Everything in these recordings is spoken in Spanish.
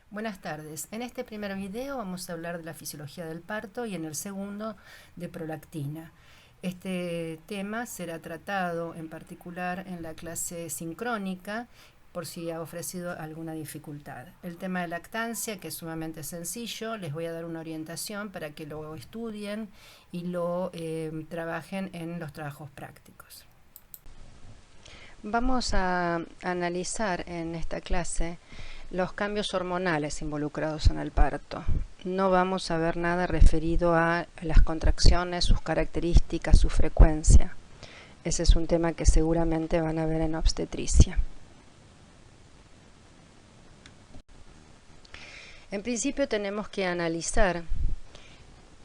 Buenas tardes. En este primer video vamos a hablar de la fisiología del parto y en el segundo de prolactina. Este tema será tratado en particular en la clase sincrónica por si ha ofrecido alguna dificultad. El tema de lactancia, que es sumamente sencillo, les voy a dar una orientación para que lo estudien y lo trabajen en los trabajos prácticos. Vamos a analizar en esta clase los cambios hormonales involucrados en el parto. No vamos a ver nada referido a las contracciones, sus características, su frecuencia. Ese es un tema que seguramente van a ver en obstetricia. En principio tenemos que analizar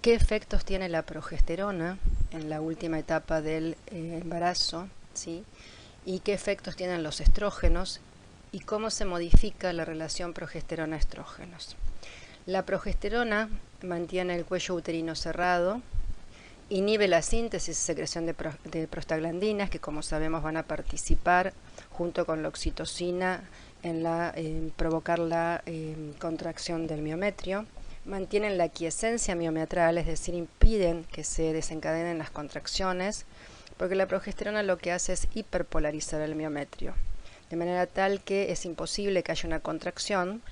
qué efectos tiene la progesterona en la última etapa del embarazo, ¿sí? Y qué efectos tienen los estrógenos y cómo se modifica la relación progesterona-estrógenos. La progesterona mantiene el cuello uterino cerrado, inhibe la síntesis y secreción de prostaglandinas, que como sabemos van a participar junto con la oxitocina en provocar la contracción del miometrio. Mantienen la quiescencia miometral, es decir, impiden que se desencadenen las contracciones, porque la progesterona lo que hace es hiperpolarizar el miometrio, de manera tal que es imposible que haya una contracción,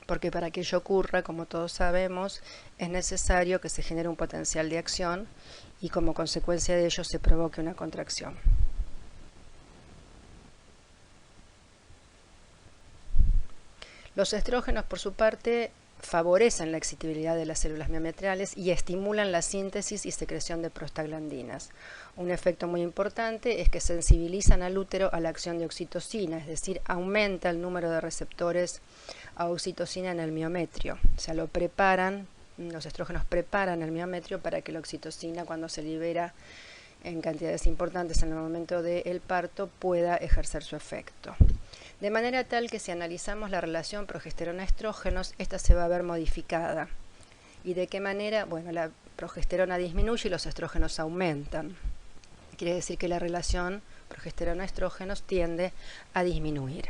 porque para que ello ocurra, como todos sabemos, es necesario que se genere un potencial de acción y como consecuencia de ello se provoque una contracción. Los estrógenos, por su parte, favorecen la excitabilidad de las células miometriales y estimulan la síntesis y secreción de prostaglandinas. Un efecto muy importante es que sensibilizan al útero a la acción de oxitocina, es decir, aumenta el número de receptores a oxitocina en el miometrio. O sea, los estrógenos preparan el miometrio para que la oxitocina, cuando se libera en cantidades importantes en el momento del parto, pueda ejercer su efecto. De manera tal que si analizamos la relación progesterona-estrógenos, esta se va a ver modificada. ¿Y de qué manera? Bueno, la progesterona disminuye y los estrógenos aumentan. Quiere decir que la relación progesterona-estrógenos tiende a disminuir.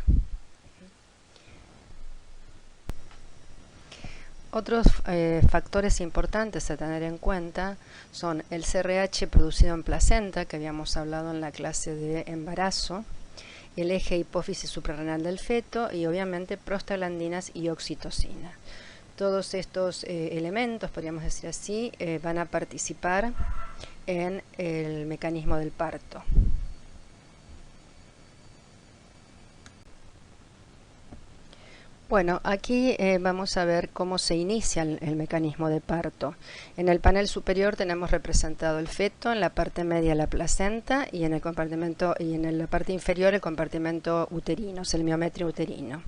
Otros factores importantes a tener en cuenta son el CRH producido en placenta, que habíamos hablado en la clase de embarazo, el eje hipófisis suprarrenal del feto y obviamente prostaglandinas y oxitocina. Todos estos elementos, podríamos decir así, van a participar en el mecanismo del parto. Bueno, aquí vamos a ver cómo se inicia el mecanismo de parto. En el panel superior tenemos representado el feto, en la parte media la placenta y en la parte inferior el compartimento uterino, el miometrio uterino.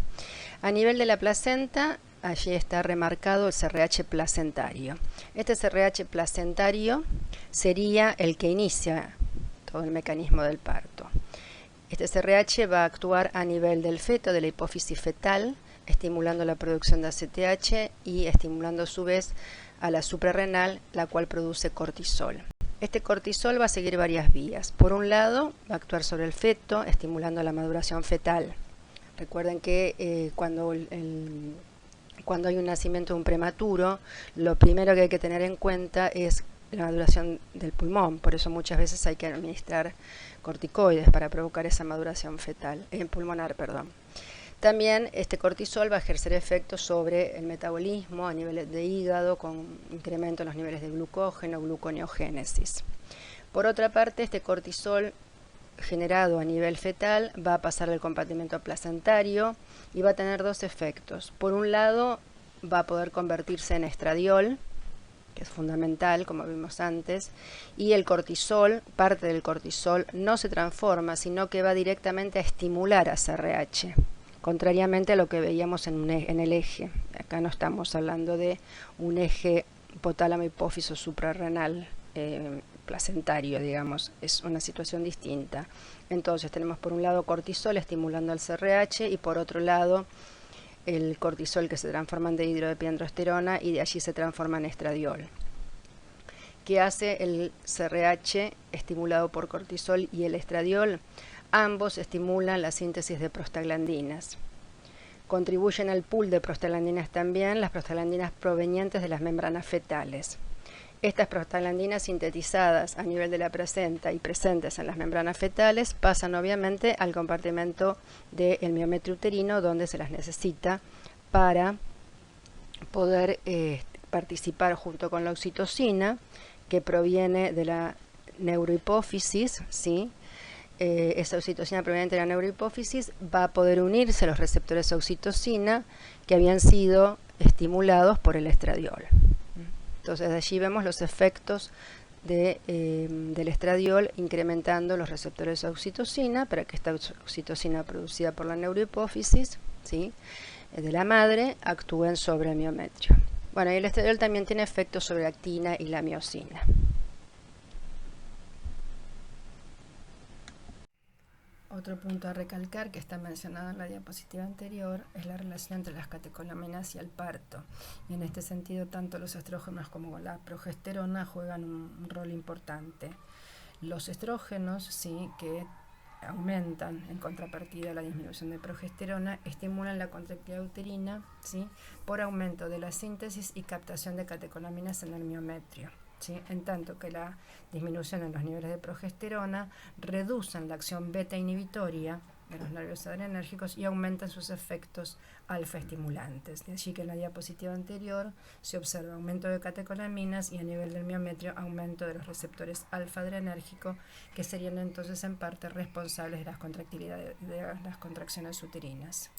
A nivel de la placenta, allí está remarcado el CRH placentario. Este CRH placentario sería el que inicia todo el mecanismo del parto. Este CRH va a actuar a nivel del feto, de la hipófisis fetal, estimulando la producción de ACTH y estimulando a su vez a la suprarrenal, la cual produce cortisol. Este cortisol va a seguir varias vías. Por un lado, va a actuar sobre el feto, estimulando la maduración fetal. Recuerden que cuando hay un nacimiento de un prematuro, lo primero que hay que tener en cuenta es la maduración del pulmón. Por eso muchas veces hay que administrar corticoides para provocar esa maduración pulmonar. También este cortisol va a ejercer efectos sobre el metabolismo a nivel de hígado, con incremento en los niveles de glucógeno, gluconeogénesis. Por otra parte, este cortisol generado a nivel fetal va a pasar al compartimento placentario y va a tener dos efectos. Por un lado, va a poder convertirse en estradiol, que es fundamental, como vimos antes, y el cortisol, parte del cortisol, no se transforma, sino que va directamente a estimular a CRH, contrariamente a lo que veíamos en el eje. Acá no estamos hablando de un eje hipotálamo hipófiso suprarrenal placentario, digamos, es una situación distinta. Entonces tenemos por un lado cortisol estimulando al CRH y por otro lado el cortisol que se transforma en dihidroepiandrosterona y de allí se transforma en estradiol. ¿Qué hace el CRH estimulado por cortisol y el estradiol? Ambos estimulan la síntesis de prostaglandinas. Contribuyen al pool de prostaglandinas también las prostaglandinas provenientes de las membranas fetales. Estas prostaglandinas sintetizadas a nivel de la placenta y presentes en las membranas fetales pasan obviamente al compartimento del miometrio uterino, donde se las necesita para poder participar junto con la oxitocina, que proviene de la neurohipófisis, ¿sí? Esa oxitocina proveniente de la neurohipófisis va a poder unirse a los receptores de oxitocina que habían sido estimulados por el estradiol. Entonces de allí vemos los efectos del estradiol incrementando los receptores de oxitocina para que esta oxitocina producida por la neurohipófisis, ¿sí?, de la madre actúen sobre el miometrio. Bueno, y el estradiol también tiene efectos sobre la actina y la miosina. Otro punto a recalcar que está mencionado en la diapositiva anterior es la relación entre las catecolaminas y el parto. Y en este sentido, tanto los estrógenos como la progesterona juegan un rol importante. Los estrógenos, sí, que aumentan en contrapartida a la disminución de progesterona, estimulan la contractilidad uterina, ¿sí?, por aumento de la síntesis y captación de catecolaminas en el miometrio, ¿sí?, en tanto que la disminución en los niveles de progesterona reducen la acción beta inhibitoria de los nervios adrenérgicos y aumentan sus efectos alfa estimulantes. De allí que en la diapositiva anterior se observa aumento de catecolaminas y a nivel del miometrio aumento de los receptores alfa adrenérgico, que serían entonces en parte responsables de las contractilidades de las contracciones uterinas.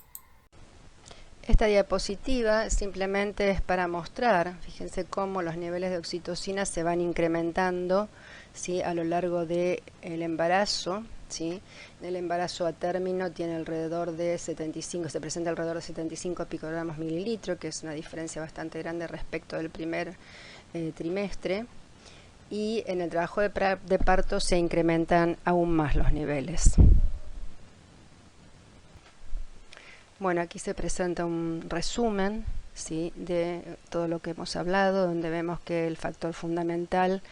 Esta diapositiva simplemente es para mostrar, fíjense cómo los niveles de oxitocina se van incrementando, ¿sí?, a lo largo del embarazo, ¿sí? El embarazo a término tiene alrededor de 75, se presenta alrededor de 75 picogramos mililitro, que es una diferencia bastante grande respecto del primer trimestre, y en el trabajo de parto se incrementan aún más los niveles. Bueno, aquí se presenta un resumen, ¿sí?, de todo lo que hemos hablado, donde vemos que el factor fundamental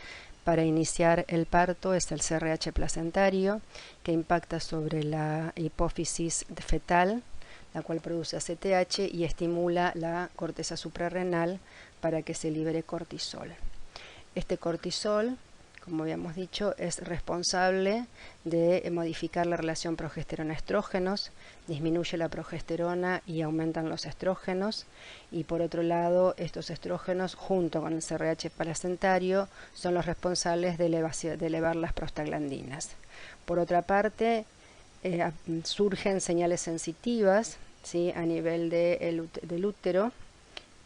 para iniciar el parto es el CRH placentario, que impacta sobre la hipófisis fetal, la cual produce ACTH y estimula la corteza suprarrenal para que se libere cortisol. Este cortisol, como habíamos dicho, es responsable de modificar la relación progesterona-estrógenos, disminuye la progesterona y aumentan los estrógenos, y por otro lado, estos estrógenos junto con el CRH placentario son los responsables de elevar las prostaglandinas. Por otra parte, surgen señales sensitivas, ¿sí?, a nivel del útero,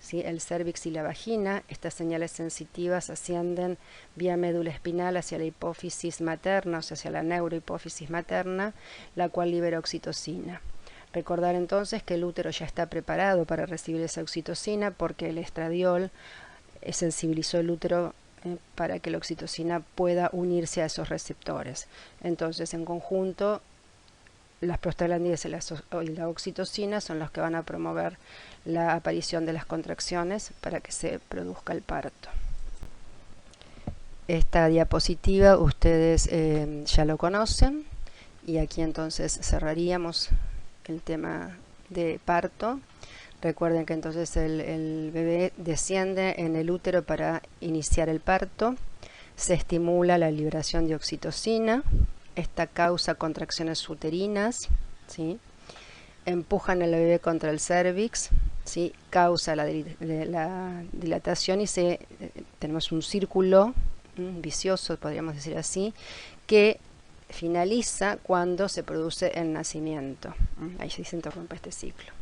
¿sí?, el cérvix y la vagina. Estas señales sensitivas ascienden vía médula espinal hacia la hipófisis materna, o sea, hacia la neurohipófisis materna, la cual libera oxitocina. Recordar entonces que el útero ya está preparado para recibir esa oxitocina porque el estradiol sensibilizó el útero para que la oxitocina pueda unirse a esos receptores. Entonces, en conjunto, las prostaglandinas y la oxitocina son los que van a promover la aparición de las contracciones para que se produzca el parto. Esta diapositiva ustedes ya lo conocen, y aquí entonces cerraríamos el tema de parto. Recuerden que entonces el bebé desciende en el útero para iniciar el parto, se estimula la liberación de oxitocina. Esta causa contracciones uterinas, ¿sí?, empujan al bebé contra el cérvix, ¿sí?, causa la dilatación y tenemos un círculo vicioso, podríamos decir así, que finaliza cuando se produce el nacimiento. Ahí se interrumpe este ciclo.